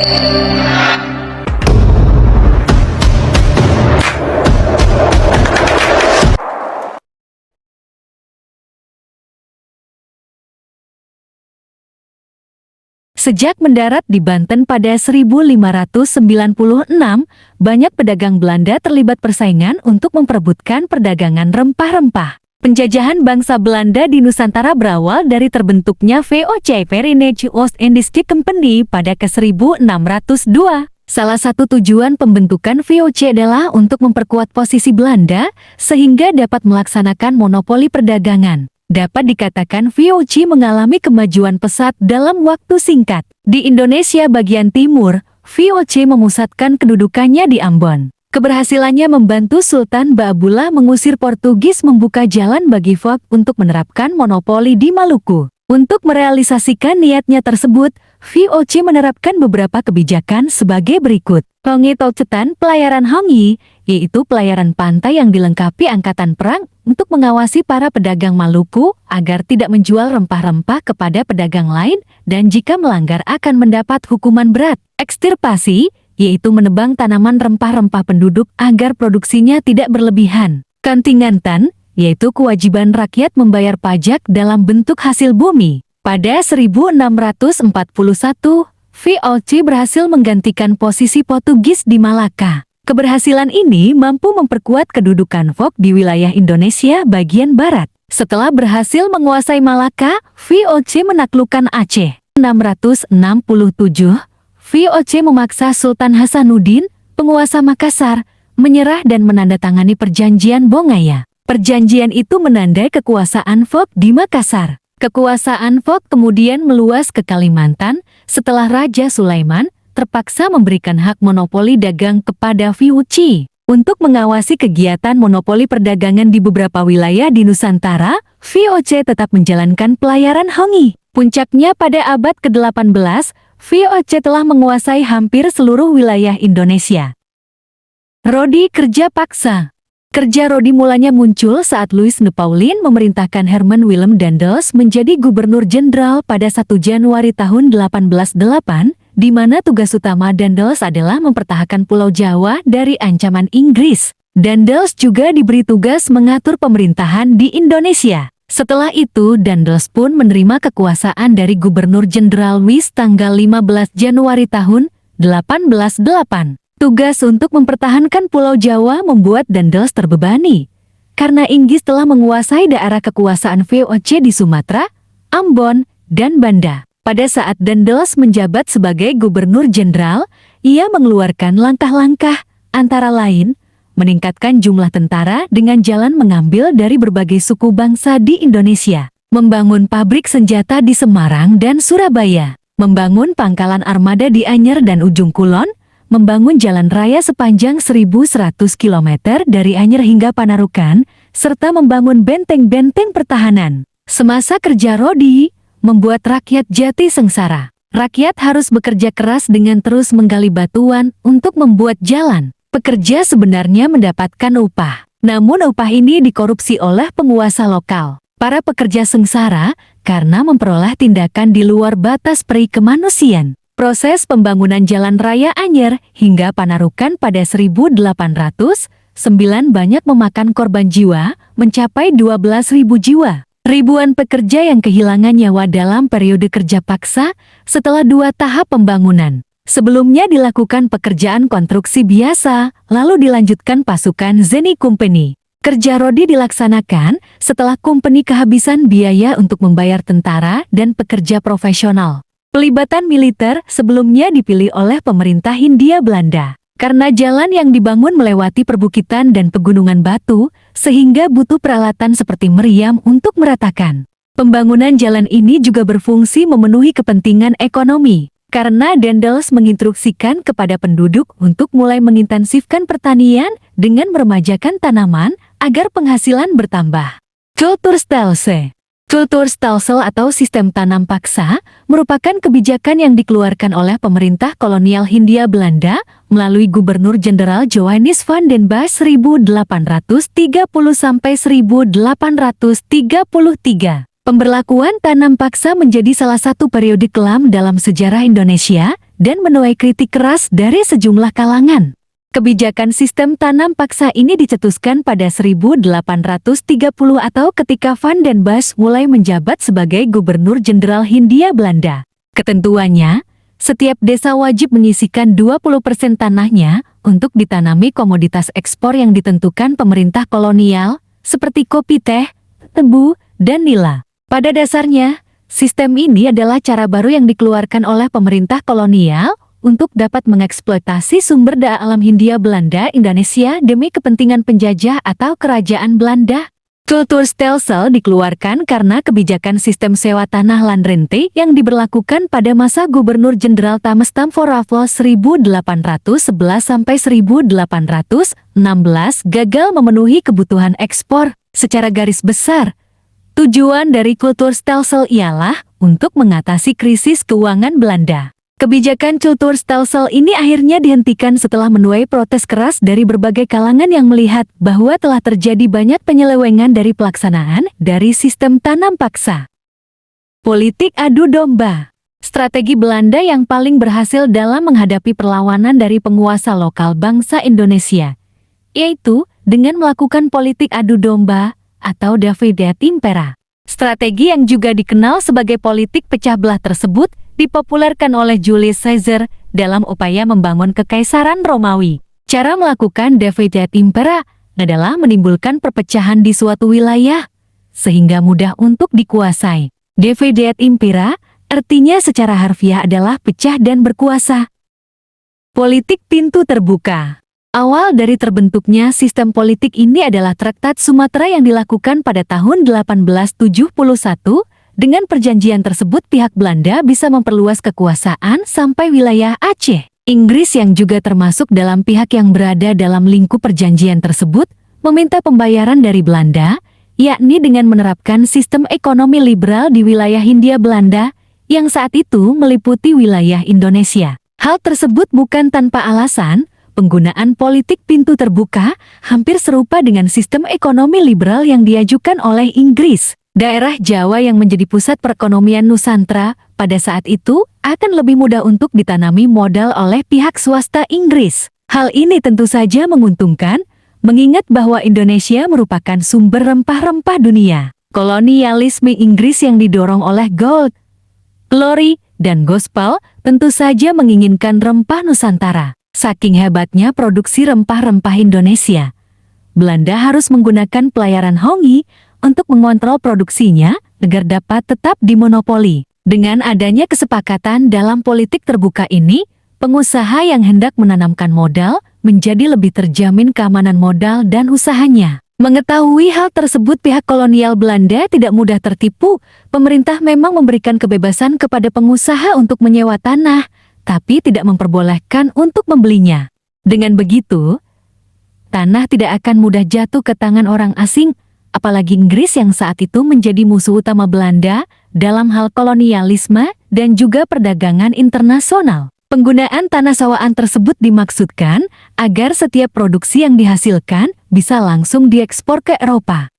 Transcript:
Sejak mendarat di Banten pada 1596, banyak pedagang Belanda terlibat persaingan untuk memperebutkan perdagangan rempah-rempah. Penjajahan bangsa Belanda di Nusantara berawal dari terbentuknya VOC Verenigde Oost-Indische Company pada ke-1602. Salah satu tujuan pembentukan VOC adalah untuk memperkuat posisi Belanda sehingga dapat melaksanakan monopoli perdagangan. Dapat dikatakan VOC mengalami kemajuan pesat dalam waktu singkat. Di Indonesia bagian timur, VOC memusatkan kedudukannya di Ambon. Keberhasilannya membantu Sultan Baabullah mengusir Portugis membuka jalan bagi VOC untuk menerapkan monopoli di Maluku. Untuk merealisasikan niatnya tersebut, VOC menerapkan beberapa kebijakan sebagai berikut. Hongi Toucetan Pelayaran Hongi, yaitu pelayaran pantai yang dilengkapi angkatan perang untuk mengawasi para pedagang Maluku agar tidak menjual rempah-rempah kepada pedagang lain dan jika melanggar akan mendapat hukuman berat. Ekstirpasi, yaitu menebang tanaman rempah-rempah penduduk agar produksinya tidak berlebihan. Kontingentan, yaitu kewajiban rakyat membayar pajak dalam bentuk hasil bumi. Pada 1641, VOC berhasil menggantikan posisi Portugis di Malaka. Keberhasilan ini mampu memperkuat kedudukan VOC di wilayah Indonesia bagian barat. Setelah berhasil menguasai Malaka, VOC menaklukkan Aceh. 667, VOC memaksa Sultan Hasanuddin, penguasa Makassar, menyerah dan menandatangani perjanjian Bongaya. Perjanjian itu menandai kekuasaan VOC di Makassar. Kekuasaan VOC kemudian meluas ke Kalimantan setelah Raja Sulaiman terpaksa memberikan hak monopoli dagang kepada VOC. Untuk mengawasi kegiatan monopoli perdagangan di beberapa wilayah di Nusantara, VOC tetap menjalankan pelayaran Hongi. Puncaknya pada abad ke-18, VOC telah menguasai hampir seluruh wilayah Indonesia. Rodi kerja paksa. Kerja Rodi mulanya muncul saat Louis Napoleon memerintahkan Herman Willem Daendels menjadi gubernur jenderal pada 1 Januari tahun 1808, di mana tugas utama Daendels adalah mempertahankan Pulau Jawa dari ancaman Inggris. Daendels juga diberi tugas mengatur pemerintahan di Indonesia. Setelah itu, Daendels pun menerima kekuasaan dari Gubernur Jenderal Louis tanggal 15 Januari tahun 1808. Tugas untuk mempertahankan Pulau Jawa membuat Daendels terbebani, karena Inggris telah menguasai daerah kekuasaan VOC di Sumatera, Ambon, dan Banda. Pada saat Daendels menjabat sebagai Gubernur Jenderal, ia mengeluarkan langkah-langkah, antara lain, meningkatkan jumlah tentara dengan jalan mengambil dari berbagai suku bangsa di Indonesia, membangun pabrik senjata di Semarang dan Surabaya, membangun pangkalan armada di Anyer dan Ujung Kulon, membangun jalan raya sepanjang 1.100 km dari Anyer hingga Panarukan, serta membangun benteng-benteng pertahanan. Semasa kerja Rodi, membuat rakyat jati sengsara. Rakyat harus bekerja keras dengan terus menggali batuan untuk membuat jalan. Pekerja sebenarnya mendapatkan upah, namun upah ini dikorupsi oleh penguasa lokal. Para pekerja sengsara karena memperoleh tindakan di luar batas peri kemanusiaan. Proses pembangunan Jalan Raya Anyer hingga Panarukan pada 1809 banyak memakan korban jiwa, mencapai 12.000 jiwa. Ribuan pekerja yang kehilangan nyawa dalam periode kerja paksa setelah 2 tahap pembangunan. Sebelumnya dilakukan pekerjaan konstruksi biasa, lalu dilanjutkan pasukan Zeni Company. Kerja Rodi dilaksanakan setelah company kehabisan biaya untuk membayar tentara dan pekerja profesional. Pelibatan militer sebelumnya dipilih oleh pemerintah Hindia Belanda. Karena jalan yang dibangun melewati perbukitan dan pegunungan batu, sehingga butuh peralatan seperti meriam untuk meratakan. Pembangunan jalan ini juga berfungsi memenuhi kepentingan ekonomi, karena Daendels menginstruksikan kepada penduduk untuk mulai mengintensifkan pertanian dengan meremajakan tanaman agar penghasilan bertambah. Kulturstelsel. Kulturstelsel atau sistem tanam paksa merupakan kebijakan yang dikeluarkan oleh pemerintah kolonial Hindia Belanda melalui Gubernur Jenderal Johannes van den Bos 1830-1833. Pemberlakuan tanam paksa menjadi salah satu periode kelam dalam sejarah Indonesia, dan menuai kritik keras dari sejumlah kalangan. Kebijakan sistem tanam paksa ini dicetuskan pada 1830 atau ketika Van den Bosch mulai menjabat sebagai Gubernur Jenderal Hindia Belanda. Ketentuannya, setiap desa wajib menyisihkan 20% tanahnya untuk ditanami komoditas ekspor yang ditentukan pemerintah kolonial, seperti kopi, teh, tebu, dan nila. Pada dasarnya, sistem ini adalah cara baru yang dikeluarkan oleh pemerintah kolonial untuk dapat mengeksploitasi sumber daya alam Hindia Belanda Indonesia demi kepentingan penjajah atau kerajaan Belanda. Kulturstelsel dikeluarkan karena kebijakan sistem sewa tanah landrente yang diberlakukan pada masa Gubernur Jenderal Thomas Stamford Raffles 1811-1816 gagal memenuhi kebutuhan ekspor. Secara garis besar, tujuan dari Kulturstelsel ialah untuk mengatasi krisis keuangan Belanda. Kebijakan Kulturstelsel ini akhirnya dihentikan setelah menuai protes keras dari berbagai kalangan yang melihat bahwa telah terjadi banyak penyelewengan dari pelaksanaan dari sistem tanam paksa. Politik adu domba. Strategi Belanda yang paling berhasil dalam menghadapi perlawanan dari penguasa lokal bangsa Indonesia, yaitu dengan melakukan politik adu domba atau divide et impera. Strategi yang juga dikenal sebagai politik pecah belah tersebut dipopulerkan oleh Julius Caesar dalam upaya membangun kekaisaran Romawi. Cara melakukan divide et impera adalah menimbulkan perpecahan di suatu wilayah, sehingga mudah untuk dikuasai. Divide et impera artinya secara harfiah adalah pecah dan berkuasa. Politik pintu terbuka. Awal dari terbentuknya sistem politik ini adalah Traktat Sumatera yang dilakukan pada tahun 1871. Dengan perjanjian tersebut pihak Belanda bisa memperluas kekuasaan sampai wilayah Aceh. Inggris yang juga termasuk dalam pihak yang berada dalam lingkup perjanjian tersebut meminta pembayaran dari Belanda, yakni dengan menerapkan sistem ekonomi liberal di wilayah Hindia Belanda yang saat itu meliputi wilayah Indonesia. Hal tersebut bukan tanpa alasan. Penggunaan politik pintu terbuka hampir serupa dengan sistem ekonomi liberal yang diajukan oleh Inggris. Daerah Jawa yang menjadi pusat perekonomian Nusantara pada saat itu akan lebih mudah untuk ditanami modal oleh pihak swasta Inggris. Hal ini tentu saja menguntungkan, mengingat bahwa Indonesia merupakan sumber rempah-rempah dunia. Kolonialisme Inggris yang didorong oleh gold, glory, dan gospel tentu saja menginginkan rempah Nusantara. Saking hebatnya produksi rempah-rempah Indonesia, Belanda harus menggunakan pelayaran Hongi untuk mengontrol produksinya agar dapat tetap dimonopoli. Dengan adanya kesepakatan dalam politik terbuka ini, pengusaha yang hendak menanamkan modal menjadi lebih terjamin keamanan modal dan usahanya. Mengetahui hal tersebut, pihak kolonial Belanda tidak mudah tertipu. Pemerintah memang memberikan kebebasan kepada pengusaha untuk menyewa tanah, tapi tidak memperbolehkan untuk membelinya. Dengan begitu, tanah tidak akan mudah jatuh ke tangan orang asing, apalagi Inggris yang saat itu menjadi musuh utama Belanda dalam hal kolonialisme dan juga perdagangan internasional. Penggunaan tanah sawaan tersebut dimaksudkan agar setiap produksi yang dihasilkan bisa langsung diekspor ke Eropa.